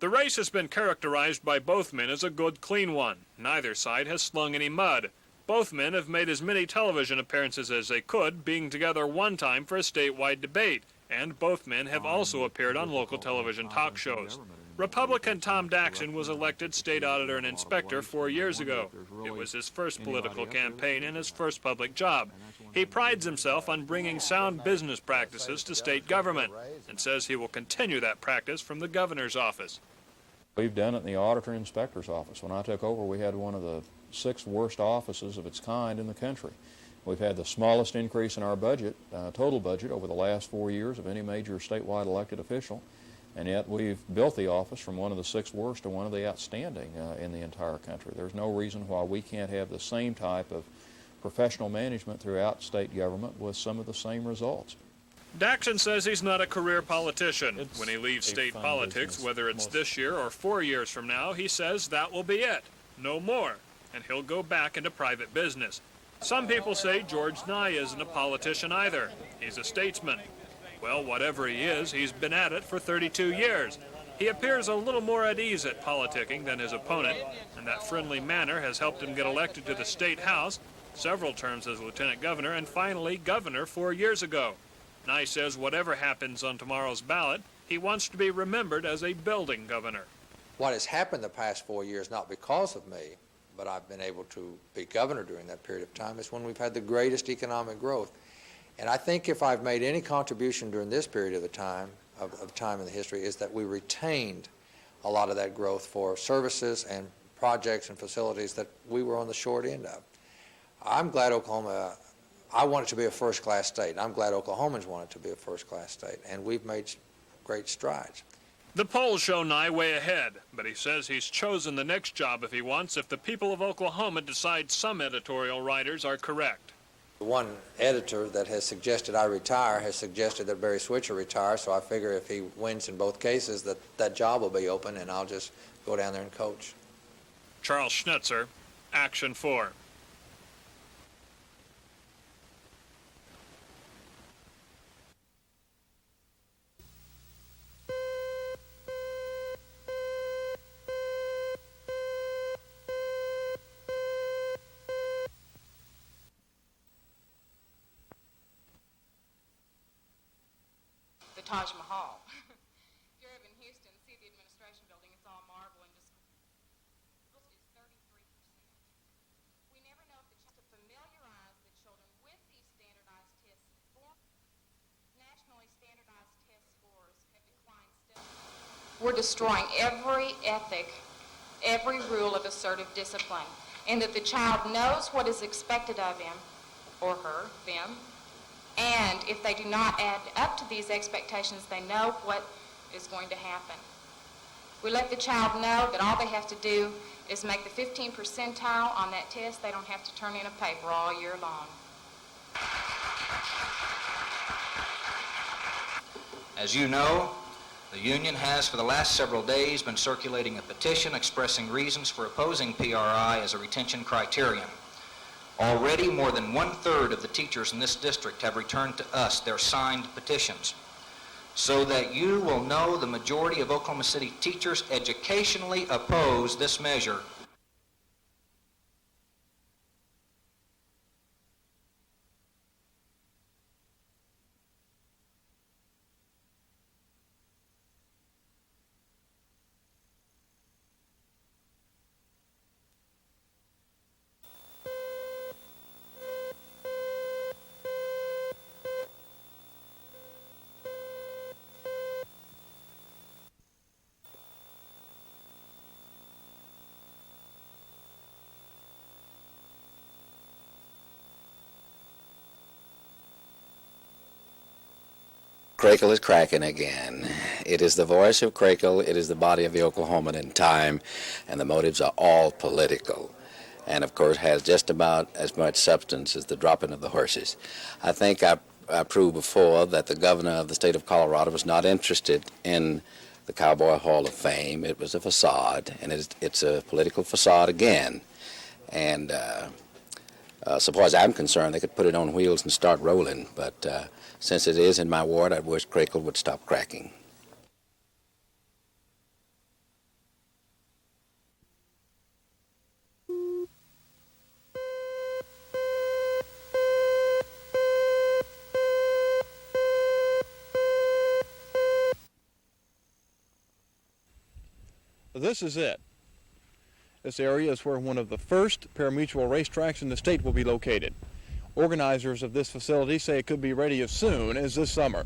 The race has been characterized by both men as a good, clean one. Neither side has slung any mud. Both men have made as many television appearances as they could, being together one time for a statewide debate, and both men have also appeared on local television talk shows. Republican Tom Daxon was elected state auditor and inspector 4 years ago. It was his first political campaign and his first public job. He prides himself on bringing sound business practices to state government and says he will continue that practice from the governor's office. We've done it in the auditor and inspector's office. When I took over, we had one of the 6 worst offices of its kind in the country. We've had the smallest increase in our budget, total budget, over the last 4 years of any major statewide elected official, and yet we've built the office from one of the 6 worst to one of the outstanding in the entire country. There's no reason why we can't have the same type of professional management throughout state government with some of the same results. Daxon says he's not a career politician. When he leaves state politics, whether it's this year or 4 years from now, he says that will be it. No more. And he'll go back into private business. Some people say George Nye isn't a politician either. He's a statesman. Well, whatever he is, he's been at it for 32 years. He appears a little more at ease at politicking than his opponent, and that friendly manner has helped him get elected to the state house, several terms as lieutenant governor, and finally governor 4 years ago. Nye says whatever happens on tomorrow's ballot, he wants to be remembered as a building governor. What has happened the past 4 years, not because of me, but I've been able to be governor during that period of time, is when we've had the greatest economic growth. And I think if I've made any contribution during this period of the time, of time in the history, is that we retained a lot of that growth for services and projects and facilities that we were on the short end of. I'm glad Oklahoma, I want it to be a first-class state, and I'm glad Oklahomans want it to be a first-class state, and we've made great strides. The polls show Nye way ahead, but he says he's chosen the next job if he wants if the people of Oklahoma decide some editorial writers are correct. One editor that has suggested I retire has suggested that Barry Switzer retire, so I figure if he wins in both cases that job will be open and I'll just go down there and coach. Charles Schnitzer, Action 4. Taj Mahal. If you're ever in Houston, see the administration building, it's all marble and just is 33%. We never know if the chance to familiarize the children with these standardized tests nationally standardized test scores have declined steadily. We're destroying every ethic, every rule of assertive discipline, and that the child knows what is expected of him or her, them. And if they do not add up to these expectations, they know what is going to happen. We let the child know that all they have to do is make the 15th percentile on that test. They don't have to turn in a paper all year long. As you know, the union has for the last several days been circulating a petition expressing reasons for opposing PRI as a retention criterion. Already, more than 1/3 of the teachers in this district have returned to us their signed petitions. So that you will know, the majority of Oklahoma City teachers educationally oppose this measure. Crackle is cracking again. It is the voice of Crackle, it is the body of the Oklahoman in time, and the motives are all political. And of course has just about as much substance as the dropping of the horses. I think I proved before that the governor of the state of Colorado was not interested in the Cowboy Hall of Fame. It was a facade, and it's a political facade again. And so far as I'm concerned, they could put it on wheels and start rolling, but since it is in my ward, I wish Crackle would stop cracking. this is it. This area is where one of the first pari-mutuel racetracks in the state will be located. Organizers of this facility say it could be ready as soon as this summer.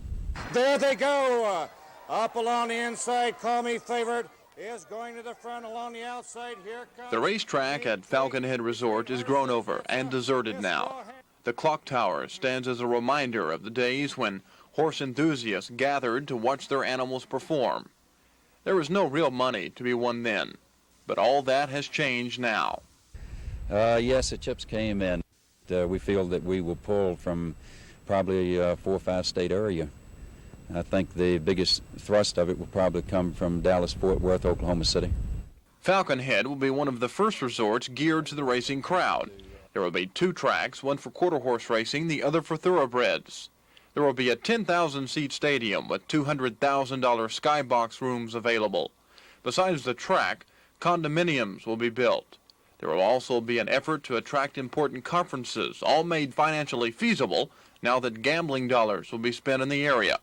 There they go. Up along the inside, Call Me Favorite is going to the front along the outside. Here comes The racetrack at Falcon Head Resort is grown over and deserted now. The clock tower stands as a reminder of the days when horse enthusiasts gathered to watch their animals perform. There was no real money to be won then, but all that has changed now. Yes, the chips came in. We feel that we will pull from probably 4 or 5 state area. I think the biggest thrust of it will probably come from Dallas, Fort Worth, Oklahoma City. Falcon Head will be one of the first resorts geared to the racing crowd. There will be 2 tracks, one for quarter horse racing, the other for thoroughbreds. There will be a 10,000-seat stadium with $200,000 skybox rooms available. Besides the track, condominiums will be built. There will also be an effort to attract important conferences, all made financially feasible now that gambling dollars will be spent in the area.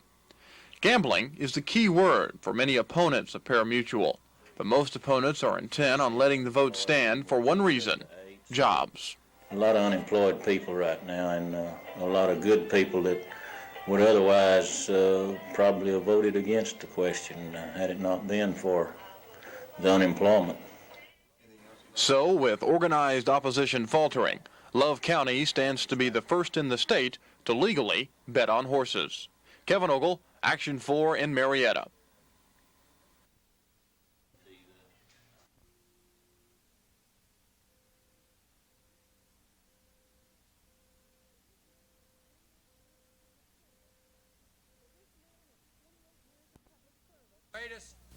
Gambling is the key word for many opponents of pari-mutuel, but most opponents are intent on letting the vote stand for one reason: jobs. A lot of unemployed people right now, and a lot of good people that would otherwise probably have voted against the question had it not been for the unemployment. So, with organized opposition faltering, Love County stands to be the first in the state to legally bet on horses. Kevin Ogle, Action 4 in Marietta.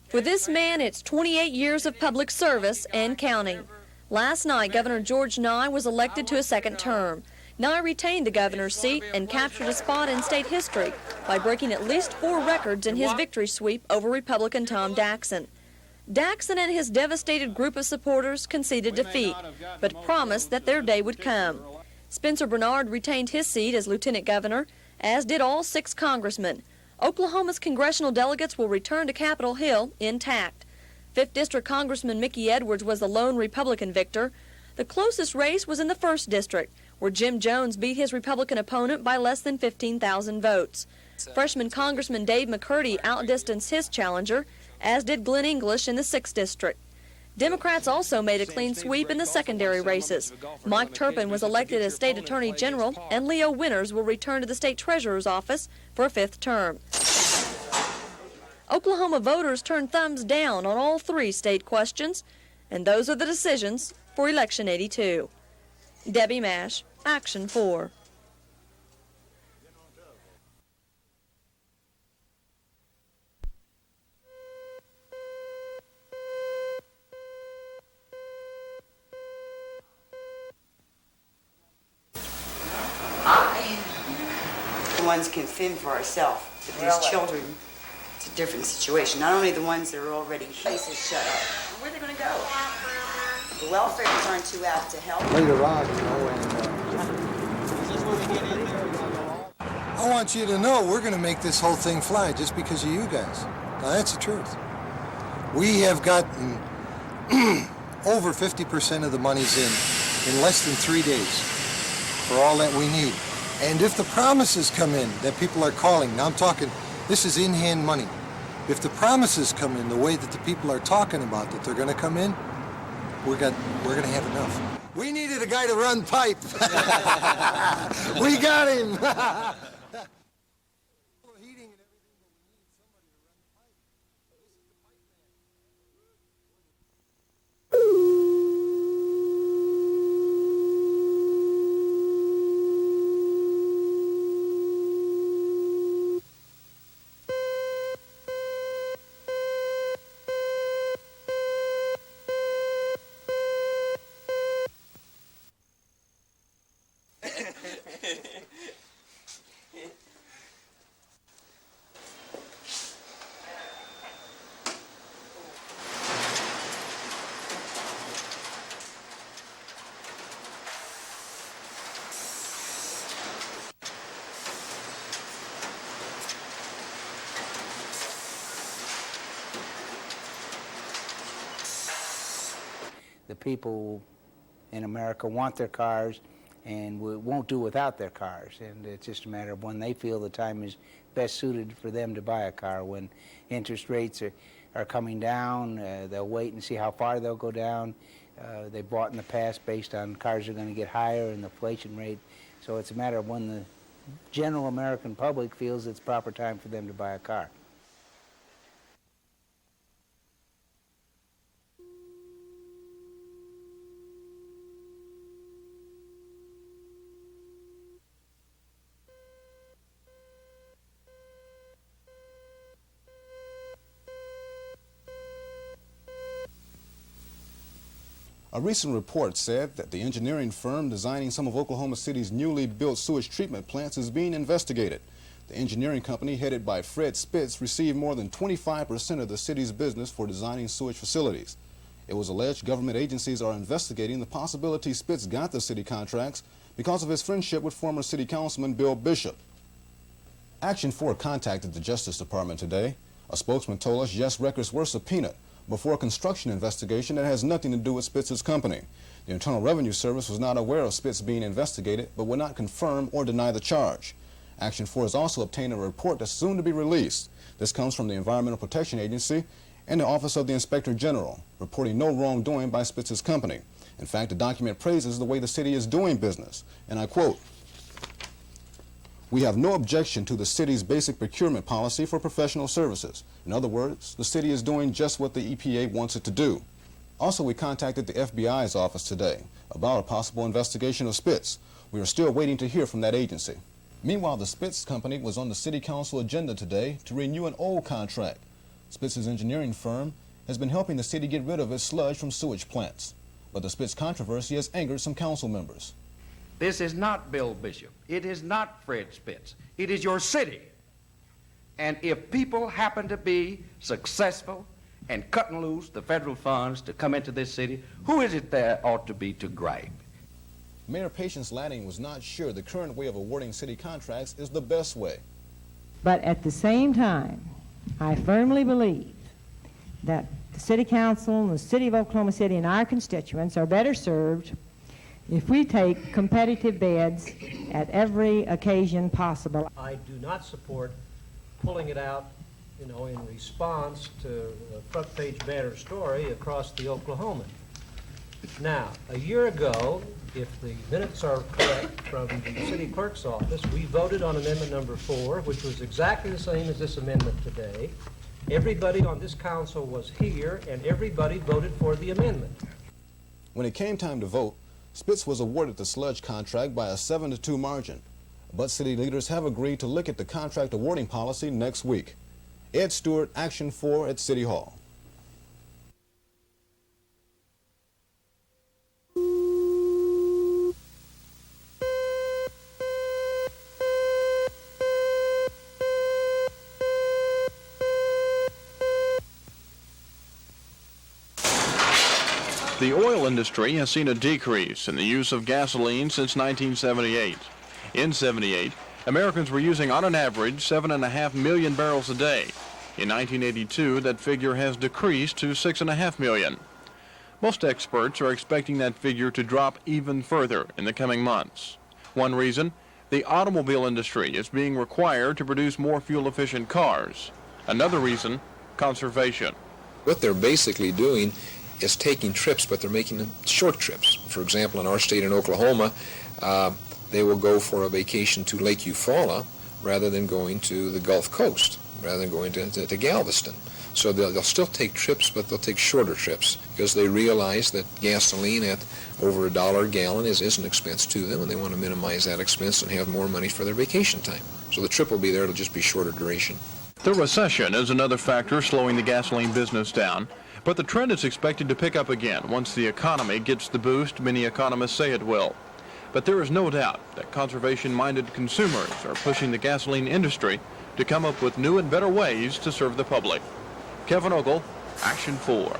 For this man, it's 28 years of public service and counting. Last night, Governor George Nye was elected to a second term. Nye retained the governor's seat and captured a spot in state history by breaking at least 4 records in his victory sweep over Republican Tom Daxon. Daxon and his devastated group of supporters conceded defeat, but promised that their day would come. Spencer Bernard retained his seat as lieutenant governor, as did all 6 congressmen. Oklahoma's congressional delegates will return to Capitol Hill intact. 5th District Congressman Mickey Edwards was the lone Republican victor. The closest race was in the 1st District, where Jim Jones beat his Republican opponent by less than 15,000 votes. Freshman Congressman Dave McCurdy outdistanced his challenger, as did Glenn English in the 6th District. Democrats also made a clean sweep in the secondary races. Mike Turpin was elected as State Attorney General, and Leo Winters will return to the State Treasurer's office for a 5th term. Oklahoma voters turned thumbs down on all 3 state questions, and those are the decisions for Election 82. Debbie Mash, Action 4. The ones can fend for ourselves, but these children, it's a different situation. Not only the ones that are already places shut up. Where are they going to go? The welfares aren't too apt to help. later on, you know, and I want you to know we're going to make this whole thing fly just because of you guys. Now, that's the truth. We have gotten over 50% of the money's in less than 3 days for all that we need. And if the promises come in that people are calling, now I'm talking, this is in-hand money. If the promises come in the way that the people are talking about that they're going to come in, we're going to have enough. We needed a guy to run pipe. We got him. the people in America want their cars and won't do without their cars. And it's just a matter of when they feel the time is best suited for them to buy a car. When interest rates are coming down, they'll wait and see how far they'll go down. They bought in the past based on cars are going to get higher and the inflation rate. So it's a matter of when the general American public feels it's proper time for them to buy a car. A recent report said that the engineering firm designing some of Oklahoma City's newly built sewage treatment plants is being investigated. The engineering company, headed by Fred Spitz, received more than 25% of the city's business for designing sewage facilities. It was alleged government agencies are investigating the possibility Spitz got the city contracts because of his friendship with former city councilman Bill Bishop. Action 4 contacted the Justice Department today. A spokesman told us yes records were subpoenaed before a construction investigation that has nothing to do with Spitz's company. The Internal Revenue Service was not aware of Spitz being investigated, but would not confirm or deny the charge. Action 4 has also obtained a report that's soon to be released. This comes from the Environmental Protection Agency and the Office of the Inspector General, reporting no wrongdoing by Spitz's company. In fact, the document praises the way the city is doing business, and I quote, "We have no objection to the city's basic procurement policy for professional services. In other words, the city is doing just what the EPA wants it to do." Also, we contacted the FBI's office today about a possible investigation of Spitz. We are still waiting to hear from that agency. Meanwhile, the Spitz company was on the city council agenda today to renew an old contract. Spitz's engineering firm has been helping the city get rid of its sludge from sewage plants. But the Spitz controversy has angered some council members. This is not Bill Bishop. It is not Fred Spitz. It is your city. And if people happen to be successful and cutting loose the federal funds to come into this city, who is it there ought to be to gripe? Mayor Patience Lanning was not sure the current way of awarding city contracts is the best way. But at the same time, I firmly believe that the City Council and the City of Oklahoma City and our constituents are better served if we take competitive bids at every occasion possible. I do not support pulling it out, in response to a front-page banner story across the Oklahoman. Now, a year ago, if the minutes are correct from the city clerk's office, we voted on amendment number 4, which was exactly the same as this amendment today. Everybody on this council was here, and everybody voted for the amendment. When it came time to vote, Spitz was awarded the sludge contract by a 7-2 margin. But city leaders have agreed to look at the contract awarding policy next week. Ed Stewart, Action 4 at City Hall. The oil industry has seen a decrease in the use of gasoline since 1978. In 78, Americans were using on an average 7.5 million barrels a day. In 1982, that figure has decreased to 6.5 million. Most experts are expecting that figure to drop even further in the coming months. One reason, the automobile industry is being required to produce more fuel-efficient cars. Another reason, conservation. What they're basically doing is taking trips, but they're making them short trips. For example, in our state in Oklahoma, they will go for a vacation to Lake Eufaula rather than going to the Gulf Coast, rather than going to Galveston. So they'll still take trips, but they'll take shorter trips because they realize that gasoline at over $1 a gallon is an expense to them, and they want to minimize that expense and have more money for their vacation time. So the trip will be there, it'll just be shorter duration. The recession is another factor slowing the gasoline business down, but the trend is expected to pick up again once the economy gets the boost many economists say it will. But there is no doubt that conservation-minded consumers are pushing the gasoline industry to come up with new and better ways to serve the public. Kevin Ogle, Action 4.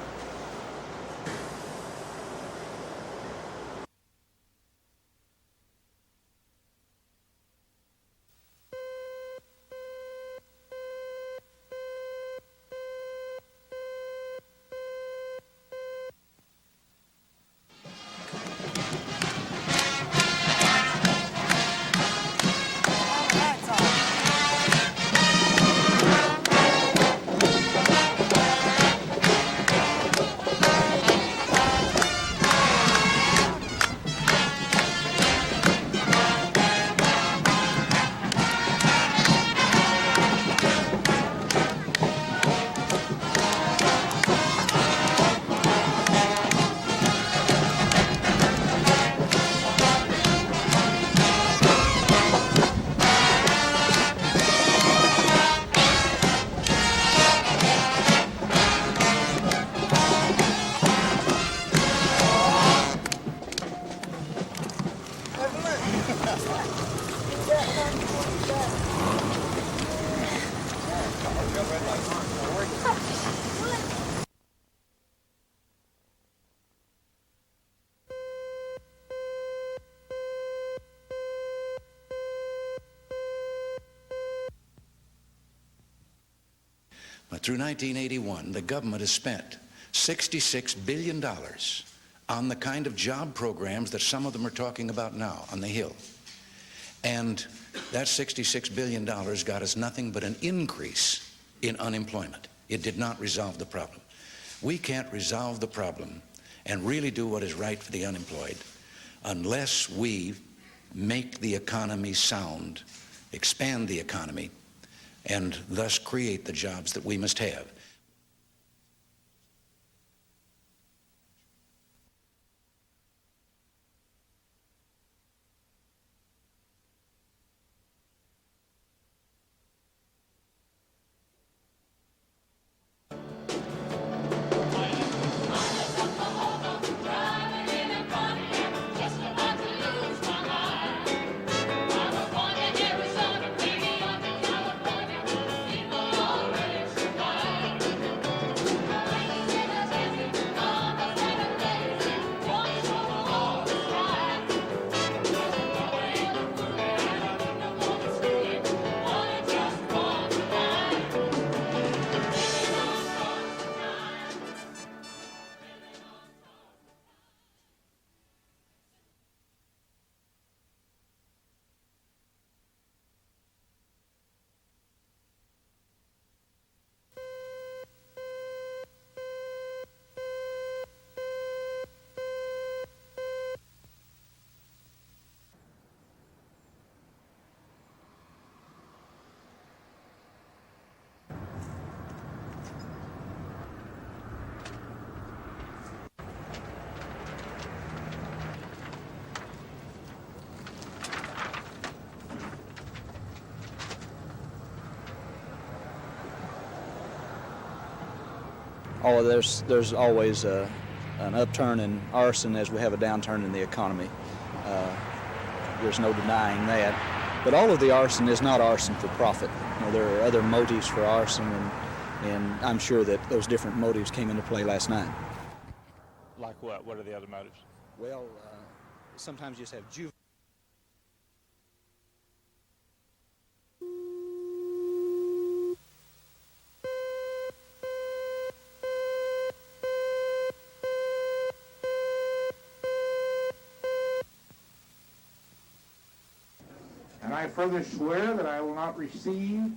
But through 1981, the government has spent $66 billion on the kind of job programs that some of them are talking about now on the Hill. And that $66 billion got us nothing but an increase in unemployment. It did not resolve the problem. We can't resolve the problem and really do what is right for the unemployed unless we make the economy sound, expand the economy, and thus create the jobs that we must have. Oh, there's always an upturn in arson as we have a downturn in the economy. There's no denying that. But all of the arson is not arson for profit. You know, there are other motives for arson, and I'm sure that those different motives came into play last night. Like what? What are the other motives? Well, sometimes you just have juvenile. And I further swear that I will not receive,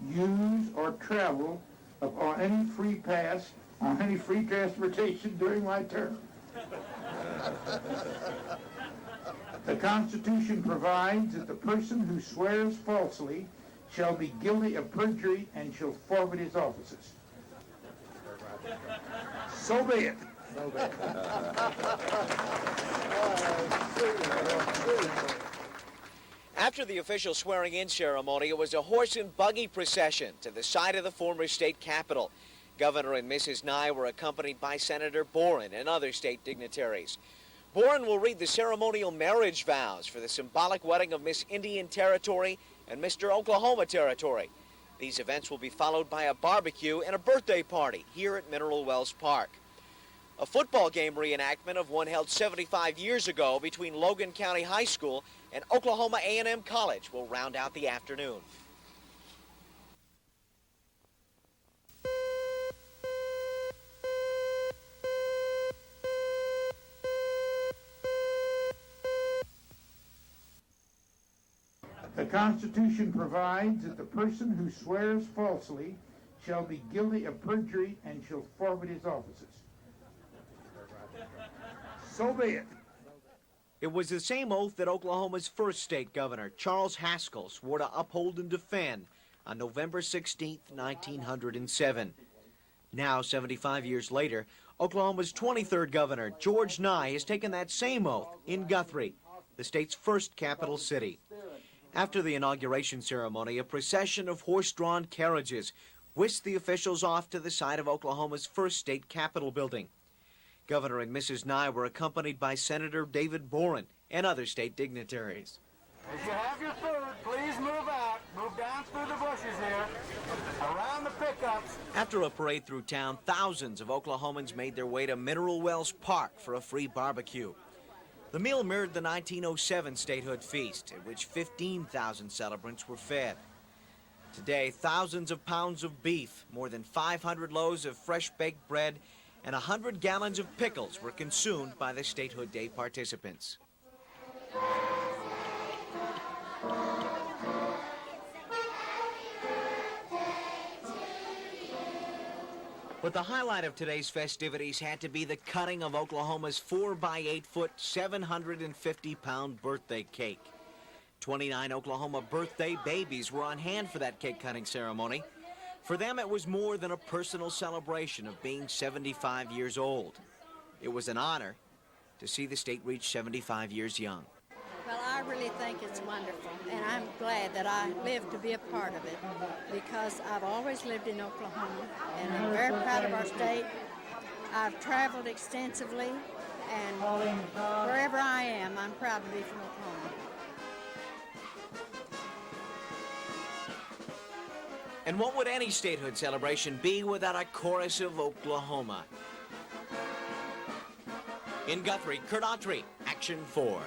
use, or travel upon any free pass on any free transportation during my term. The Constitution provides that the person who swears falsely shall be guilty of perjury and shall forfeit his offices. So be it. So be it. After the official swearing-in ceremony, it was a horse and buggy procession to the site of the former state capitol. Governor and Mrs. Nye were accompanied by Senator Boren and other state dignitaries. Boren will read the ceremonial marriage vows for the symbolic wedding of Miss Indian Territory and Mr. Oklahoma Territory. These events will be followed by a barbecue and a birthday party here at Mineral Wells Park. A football game reenactment of one held 75 years ago between Logan County High School and Oklahoma A&M College will round out the afternoon. The Constitution provides that the person who swears falsely shall be guilty of perjury and shall forfeit his offices. So be it. It was the same oath that Oklahoma's first state governor, Charles Haskell, swore to uphold and defend on November 16, 1907. Now, 75 years later, Oklahoma's 23rd governor, George Nye, has taken that same oath in Guthrie, the state's first capital city. After the inauguration ceremony, a procession of horse-drawn carriages whisked the officials off to the site of Oklahoma's first state capitol building. Governor and Mrs. Nye were accompanied by Senator David Boren and other state dignitaries. As you have your food, please move out. Move down through the bushes here, around the pickups. After a parade through town, thousands of Oklahomans made their way to Mineral Wells Park for a free barbecue. The meal mirrored the 1907 statehood feast, at which 15,000 celebrants were fed. Today, thousands of pounds of beef, more than 500 loaves of fresh baked bread, and 100 gallons of pickles were consumed by the Statehood Day participants. But the highlight of today's festivities had to be the cutting of Oklahoma's 4-by-8-foot, 750-pound birthday cake. 29 Oklahoma birthday babies were on hand for that cake-cutting ceremony. For them, it was more than a personal celebration of being 75 years old. It was an honor to see the state reach 75 years young. Well, I really think it's wonderful, and I'm glad that I lived to be a part of it, because I've always lived in Oklahoma, and I'm very proud of our state. I've traveled extensively, and wherever I am, I'm proud to be from Oklahoma. And what would any statehood celebration be without a chorus of Oklahoma? In Guthrie, Kurt Autry, Action 4.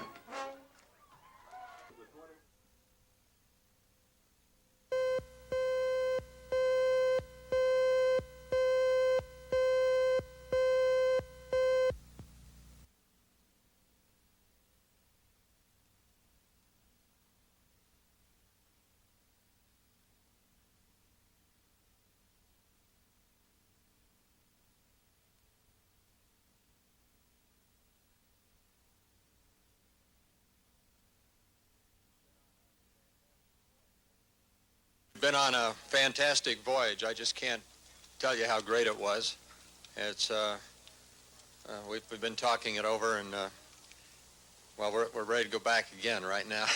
Been on a fantastic voyage. I just can't tell you how great it was. It's we've been talking it over, and well, we're ready to go back again right now.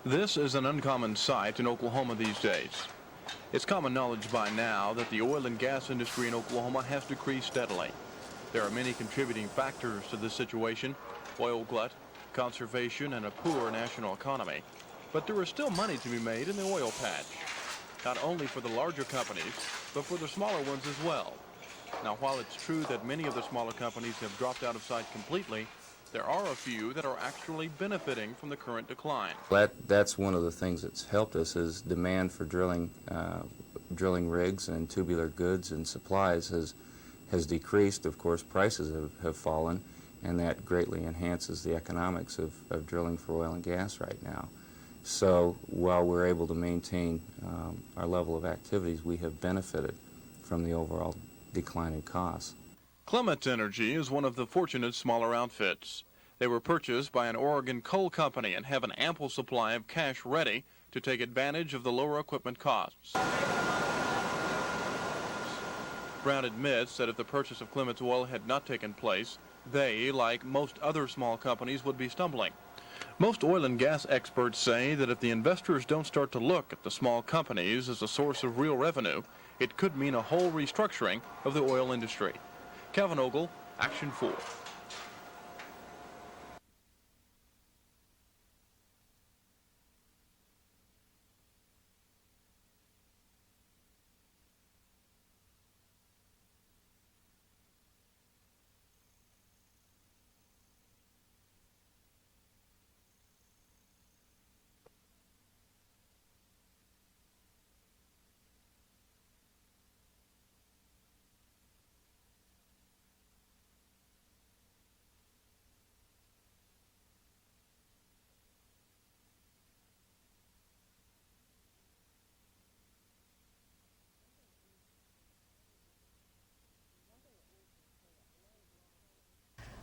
This is an uncommon sight in Oklahoma these days. It's common knowledge by now that the oil and gas industry in Oklahoma has decreased steadily. There are many contributing factors to this situation: oil glut, conservation, and a poor national economy. But there is still money to be made in the oil patch, not only for the larger companies, but for the smaller ones as well. Now, while it's true that many of the smaller companies have dropped out of sight completely, there are a few that are actually benefiting from the current decline. That's one of the things that's helped us, is demand for drilling rigs and tubular goods and supplies has decreased. Of course, prices have fallen, and that greatly enhances the economics of drilling for oil and gas right now. So while we're able to maintain our level of activities, we have benefited from the overall decline in costs. Clement Energy is one of the fortunate smaller outfits. They were purchased by an Oregon coal company and have an ample supply of cash ready to take advantage of the lower equipment costs. Brown admits that if the purchase of Clement's oil had not taken place, they, like most other small companies, would be stumbling. Most oil and gas experts say that if the investors don't start to look at the small companies as a source of real revenue, it could mean a whole restructuring of the oil industry. Kevin Ogle, Action 4.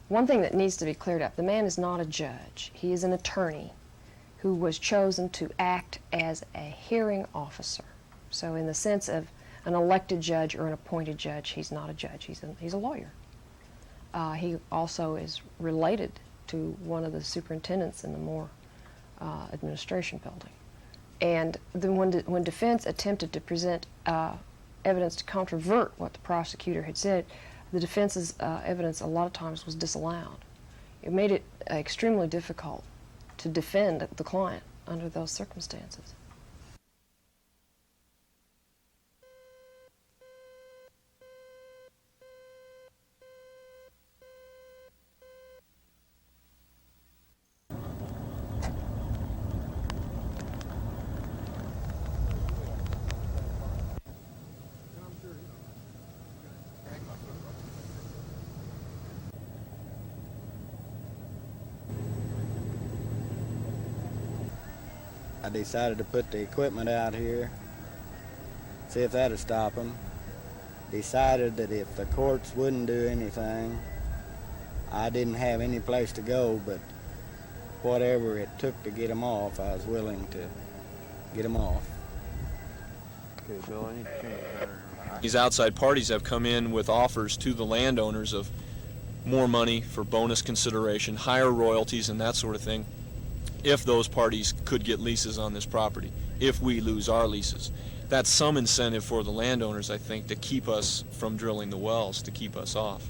One thing that needs to be cleared up: the man is not a judge. He is an attorney who was chosen to act as a hearing officer. So in the sense of an elected judge or an appointed judge, he's not a judge. He's a lawyer. He also is related to one of the superintendents in the Moore administration building. And then when defense attempted to present evidence to controvert what the prosecutor had said, the defense's evidence a lot of times was disallowed. It made it extremely difficult to defend the client under those circumstances. I decided to put the equipment out here, see if that'd stop them. Decided that if the courts wouldn't do anything, I didn't have any place to go, but whatever it took to get them off, I was willing to get them off. Okay, Bill, I need to change that. These outside parties have come in with offers to the landowners of more money for bonus consideration, higher royalties, and that sort of thing, if those parties could get leases on this property, if we lose our leases. That's some incentive for the landowners, I think, to keep us from drilling the wells, to keep us off.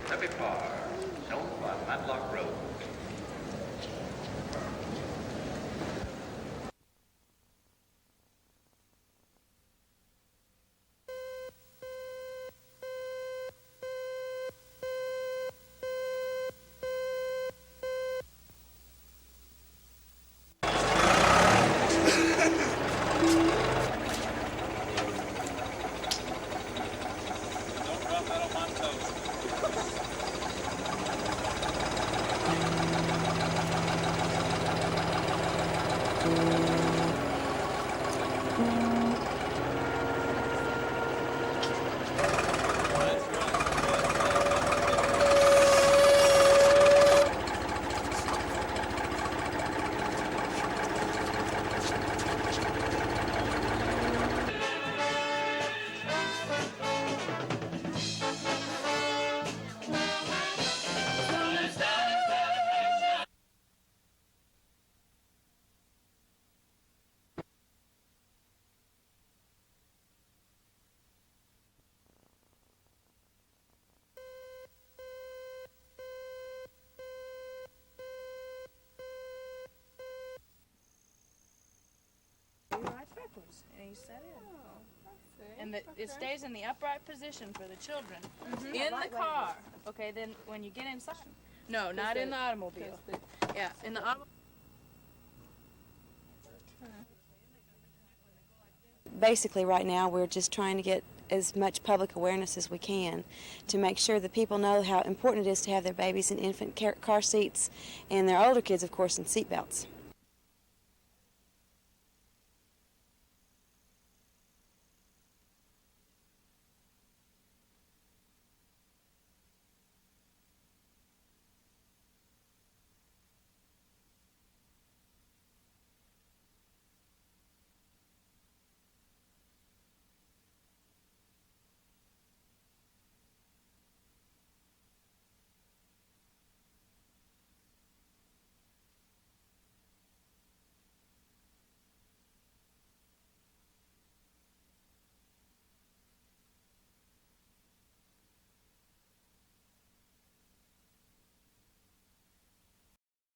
Happy Par, shown by Matlock Road. And you set it. And it stays in the upright position for the children. In the car. Okay, then when you get inside. No, not in the automobile. Yeah, in the automobile. Basically, right now, we're just trying to get as much public awareness as we can to make sure that people know how important it is to have their babies in infant car seats and their older kids, of course, in seat belts.